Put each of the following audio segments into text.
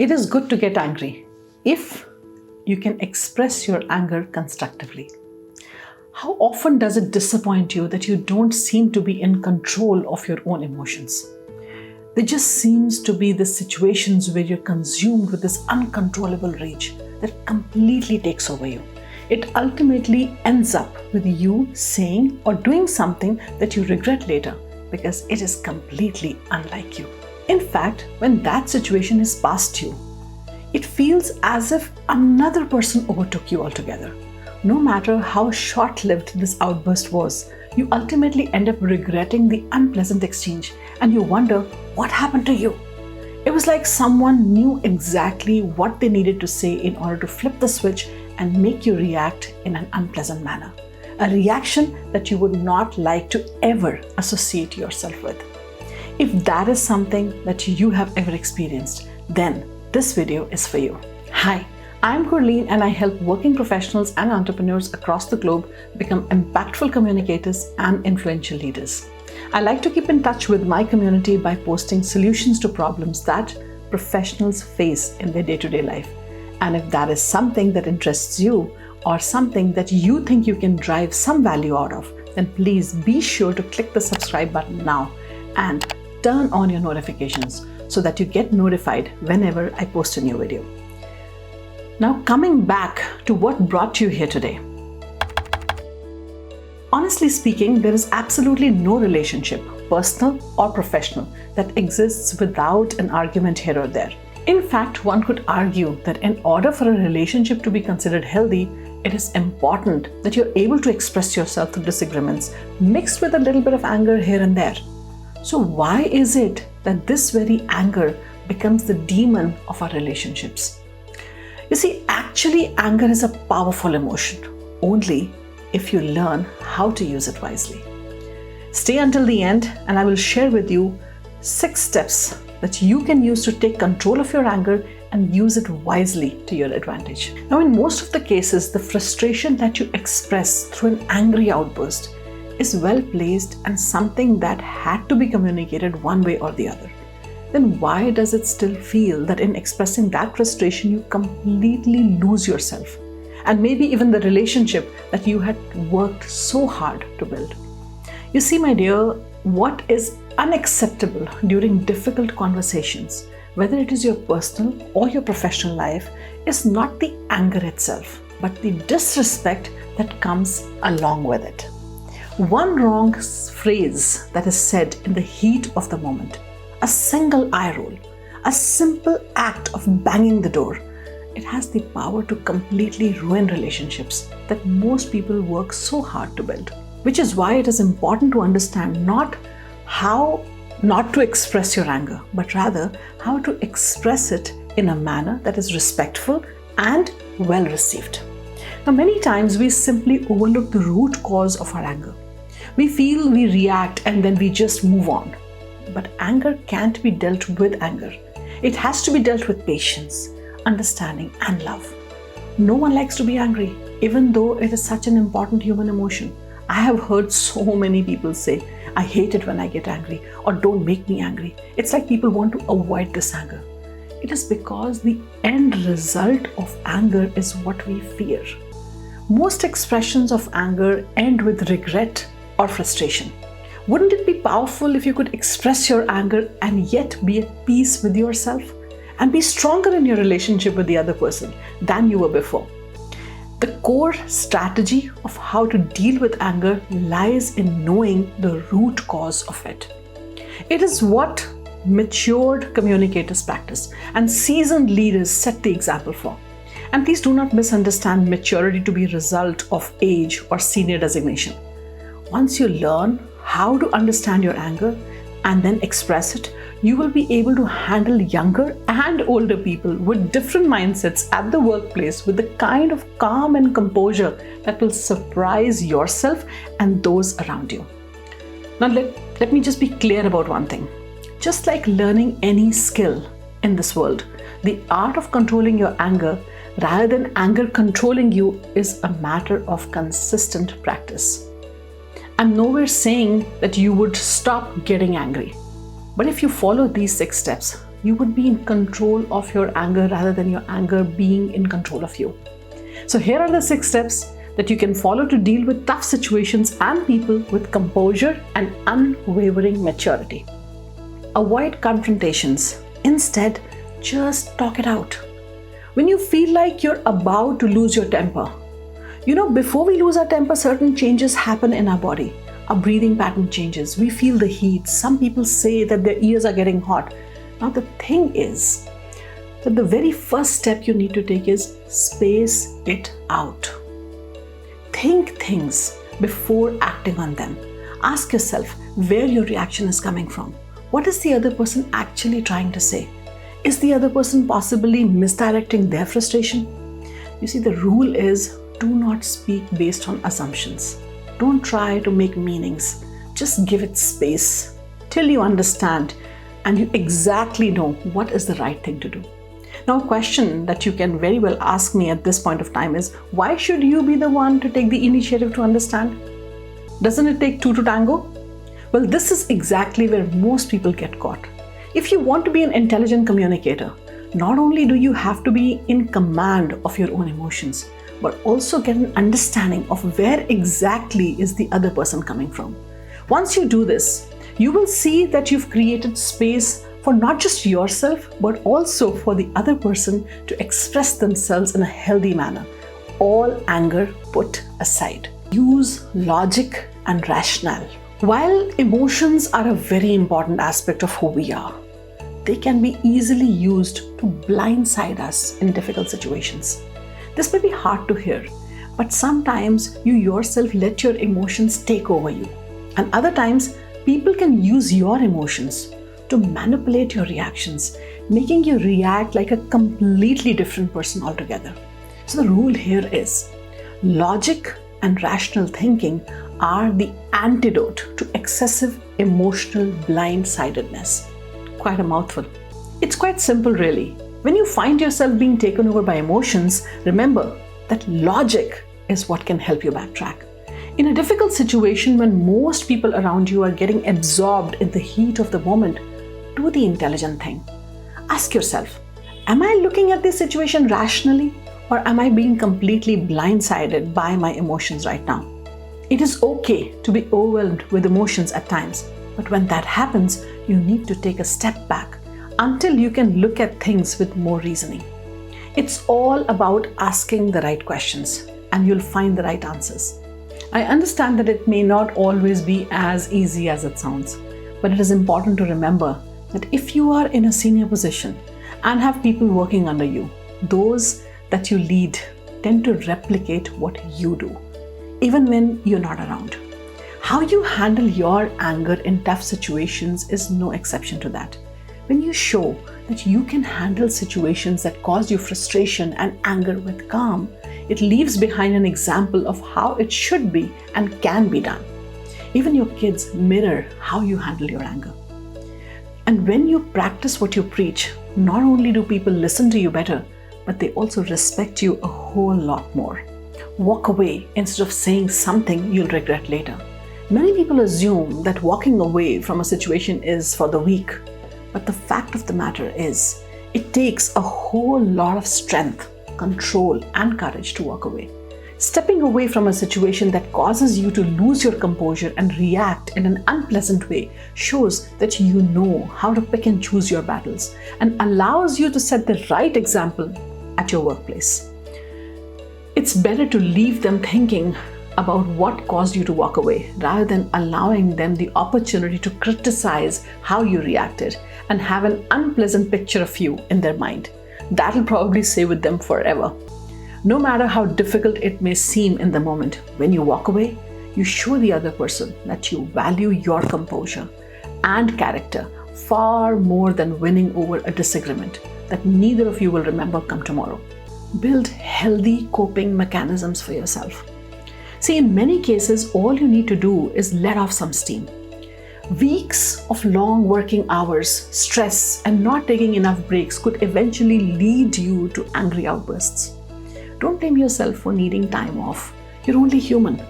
It is good to get angry if you can express your anger constructively. How often does it disappoint you that you don't seem to be in control of your own emotions? There just seems to be the situations where you're consumed with this uncontrollable rage that completely takes over you. It ultimately ends up with you saying or doing something that you regret later because it is completely unlike you. In fact, when that situation is past you, it feels as if another person overtook you altogether. No matter how short-lived this outburst was, you ultimately end up regretting the unpleasant exchange and you wonder what happened to you. It was like someone knew exactly what they needed to say in order to flip the switch and make you react in an unpleasant manner. A reaction that you would not like to ever associate yourself with. If that is something that you have ever experienced, then this video is for you. Hi, I'm Gurleen and I help working professionals and entrepreneurs across the globe become impactful communicators and influential leaders. I like to keep in touch with my community by posting solutions to problems that professionals face in their day-to-day life. And if that is something that interests you or something that you think you can drive some value out of, then please be sure to click the subscribe button now and turn on your notifications so that you get notified whenever I post a new video. Now coming back to what brought you here today. Honestly speaking, there is absolutely no relationship, personal or professional, that exists without an argument here or there. In fact, one could argue that in order for a relationship to be considered healthy, it is important that you're able to express yourself through disagreements mixed with a little bit of anger here and there. So why is it that this very anger becomes the demon of our relationships? You see, actually anger is a powerful emotion, only if you learn how to use it wisely. Stay until the end and I will share with you 6 steps that you can use to take control of your anger and use it wisely to your advantage. Now, in most of the cases, the frustration that you express through an angry outburst is well placed and something that had to be communicated one way or the other. Then why does it still feel that in expressing that frustration you completely lose yourself and maybe even the relationship that you had worked so hard to build? You see, my dear, what is unacceptable during difficult conversations, whether it is your personal or your professional life, is not the anger itself, but the disrespect that comes along with it. One wrong phrase that is said in the heat of the moment, a single eye roll, a simple act of banging the door, it has the power to completely ruin relationships that most people work so hard to build. Which is why it is important to understand not how not to express your anger, but rather how to express it in a manner that is respectful and well received. Now, many times we simply overlook the root cause of our anger. We feel, we react, and then we just move on. But anger can't be dealt with anger. It has to be dealt with patience, understanding, and love. No one likes to be angry, even though it is such an important human emotion. I have heard so many people say, I hate it when I get angry, or don't make me angry. It's like people want to avoid this anger. It is because the end result of anger is what we fear. Most expressions of anger end with regret or frustration. Wouldn't it be powerful if you could express your anger and yet be at peace with yourself and be stronger in your relationship with the other person than you were before? The core strategy of how to deal with anger lies in knowing the root cause of it. It is what matured communicators practice and seasoned leaders set the example for. And please do not misunderstand maturity to be a result of age or senior designation. Once you learn how to understand your anger and then express it, you will be able to handle younger and older people with different mindsets at the workplace with the kind of calm and composure that will surprise yourself and those around you. Now let me just be clear about one thing. Just like learning any skill in this world, the art of controlling your anger rather than anger controlling you is a matter of consistent practice. I'm nowhere saying that you would stop getting angry. But if you follow these 6 steps, you would be in control of your anger rather than your anger being in control of you. So here are the 6 steps that you can follow to deal with tough situations and people with composure and unwavering maturity. Avoid confrontations. Instead, just talk it out. When you feel like you're about to lose your temper, before we lose our temper, certain changes happen in our body. Our breathing pattern changes. We feel the heat. Some people say that their ears are getting hot. Now the thing is that the very first step you need to take is space it out. Think things before acting on them. Ask yourself where your reaction is coming from. What is the other person actually trying to say? Is the other person possibly misdirecting their frustration? You see, the rule is do not speak based on assumptions. Don't try to make meanings. Just give it space till you understand and you exactly know what is the right thing to do. Now, a question that you can very well ask me at this point of time is, why should you be the one to take the initiative to understand? Doesn't it take 2 to tango? Well, this is exactly where most people get caught. If you want to be an intelligent communicator, not only do you have to be in command of your own emotions, but also get an understanding of where exactly is the other person coming from. Once you do this, you will see that you've created space for not just yourself, but also for the other person to express themselves in a healthy manner. All anger put aside. Use logic and rationale. While emotions are a very important aspect of who we are, they can be easily used to blindside us in difficult situations. This may be hard to hear, but sometimes you yourself let your emotions take over you. And other times, people can use your emotions to manipulate your reactions, making you react like a completely different person altogether. So the rule here is, logic and rational thinking are the antidote to excessive emotional blindsidedness. Quite a mouthful. It's quite simple, really. When you find yourself being taken over by emotions, remember that logic is what can help you backtrack. In a difficult situation when most people around you are getting absorbed in the heat of the moment, do the intelligent thing. Ask yourself, am I looking at this situation rationally, or am I being completely blindsided by my emotions right now? It is okay to be overwhelmed with emotions at times, but when that happens, you need to take a step back until you can look at things with more reasoning. It's all about asking the right questions, and you'll find the right answers. I understand that it may not always be as easy as it sounds, but it is important to remember that if you are in a senior position and have people working under you, those that you lead tend to replicate what you do, even when you're not around. How you handle your anger in tough situations is no exception to that. When you show that you can handle situations that cause you frustration and anger with calm, it leaves behind an example of how it should be and can be done. Even your kids mirror how you handle your anger. And when you practice what you preach, not only do people listen to you better, but they also respect you a whole lot more. Walk away instead of saying something you'll regret later. Many people assume that walking away from a situation is for the weak, but the fact of the matter is, it takes a whole lot of strength, control, and courage to walk away. Stepping away from a situation that causes you to lose your composure and react in an unpleasant way shows that you know how to pick and choose your battles and allows you to set the right example at your workplace. It's better to leave them thinking about what caused you to walk away rather than allowing them the opportunity to criticize how you reacted and have an unpleasant picture of you in their mind. That'll probably stay with them forever. No matter how difficult it may seem in the moment, when you walk away, you show the other person that you value your composure and character far more than winning over a disagreement that neither of you will remember come tomorrow. Build healthy coping mechanisms for yourself. See, in many cases, all you need to do is let off some steam. Weeks of long working hours, stress, and not taking enough breaks could eventually lead you to angry outbursts. Don't blame yourself for needing time off. You're only human.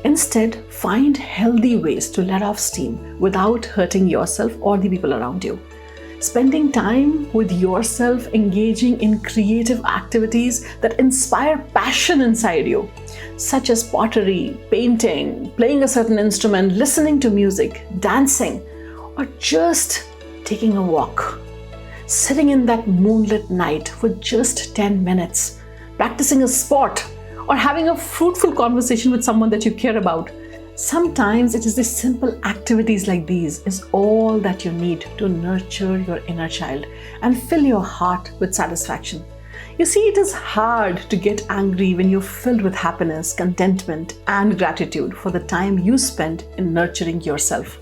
Instead, find healthy ways to let off steam without hurting yourself or the people around you. Spending time with yourself, engaging in creative activities that inspire passion inside you, such as pottery, painting, playing a certain instrument, listening to music, dancing, or just taking a walk. Sitting in that moonlit night for just 10 minutes, practicing a sport, or having a fruitful conversation with someone that you care about. Sometimes it is the simple activities like these is all that you need to nurture your inner child and fill your heart with satisfaction. You see, it is hard to get angry when you're filled with happiness, contentment, and gratitude for the time you spent in nurturing yourself.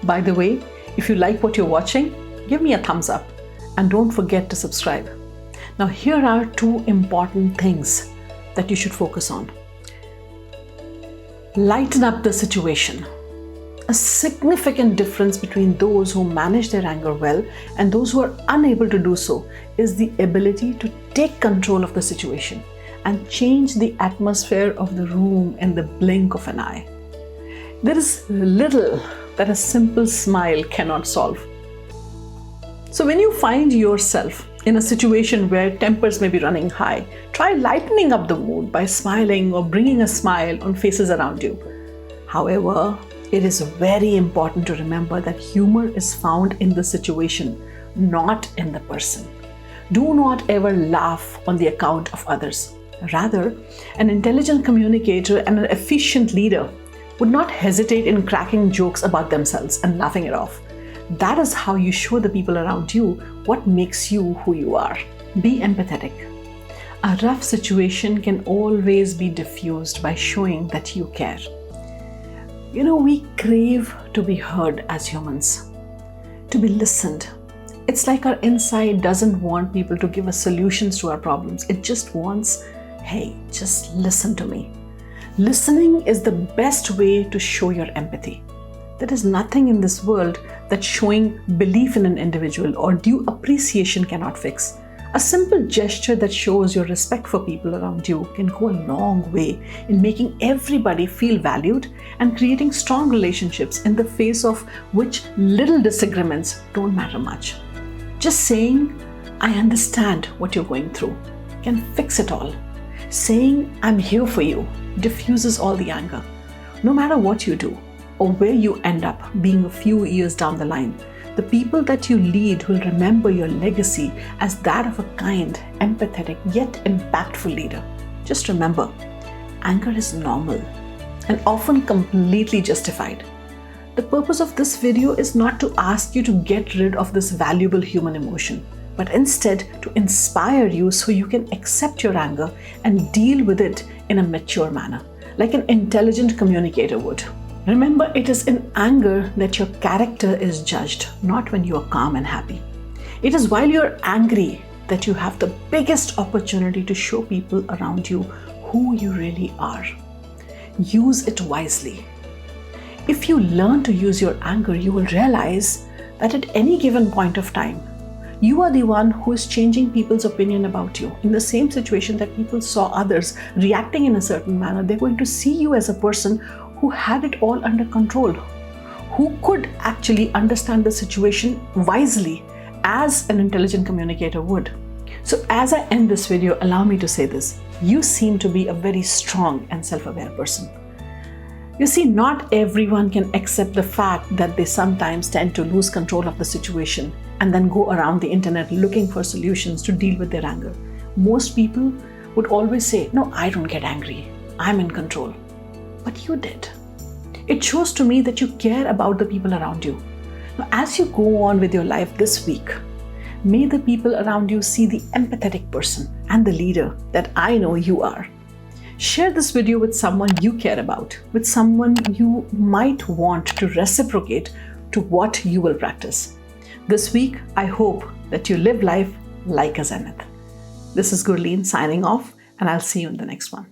By the way, if you like what you're watching, give me a thumbs up and don't forget to subscribe. Now, here are two important things that you should focus on. Lighten up the situation. A significant difference between those who manage their anger well and those who are unable to do so is the ability to take control of the situation and change the atmosphere of the room in the blink of an eye. There is little that a simple smile cannot solve. So when you find yourself in a situation where tempers may be running high, try lightening up the mood by smiling or bringing a smile on faces around you. However, it is very important to remember that humor is found in the situation, not in the person. Do not ever laugh on the account of others. Rather, an intelligent communicator and an efficient leader would not hesitate in cracking jokes about themselves and laughing it off. That is how you show the people around you what makes you who you are. Be empathetic. A rough situation can always be diffused by showing that you care. You know, we crave to be heard as humans, to be listened. It's like our inside doesn't want people to give us solutions to our problems. It just wants, hey, just listen to me. Listening is the best way to show your empathy. There is nothing in this world that showing belief in an individual or due appreciation cannot fix. A simple gesture that shows your respect for people around you can go a long way in making everybody feel valued and creating strong relationships in the face of which little disagreements don't matter much. Just saying, I understand what you're going through, can fix it all. Saying, I'm here for you, diffuses all the anger. No matter what you do, or where you end up being a few years down the line, the people that you lead will remember your legacy as that of a kind, empathetic, yet impactful leader. Just remember, anger is normal and often completely justified. The purpose of this video is not to ask you to get rid of this valuable human emotion, but instead to inspire you so you can accept your anger and deal with it in a mature manner, like an intelligent communicator would. Remember, it is in anger that your character is judged, not when you are calm and happy. It is while you're angry that you have the biggest opportunity to show people around you who you really are. Use it wisely. If you learn to use your anger, you will realize that at any given point of time, you are the one who is changing people's opinion about you. In the same situation that people saw others reacting in a certain manner, they're going to see you as a person who had it all under control, who could actually understand the situation wisely as an intelligent communicator would. So as I end this video, allow me to say this. You seem to be a very strong and self-aware person. You see, not everyone can accept the fact that they sometimes tend to lose control of the situation and then go around the internet looking for solutions to deal with their anger. Most people would always say, no, I don't get angry. I'm in control. But you did. It shows to me that you care about the people around you. Now, as you go on with your life this week, may the people around you see the empathetic person and the leader that I know you are. Share this video with someone you care about, with someone you might want to reciprocate to what you will practice. This week, I hope that you live life like a zenith. This is Gurleen signing off, and I'll see you in the next one.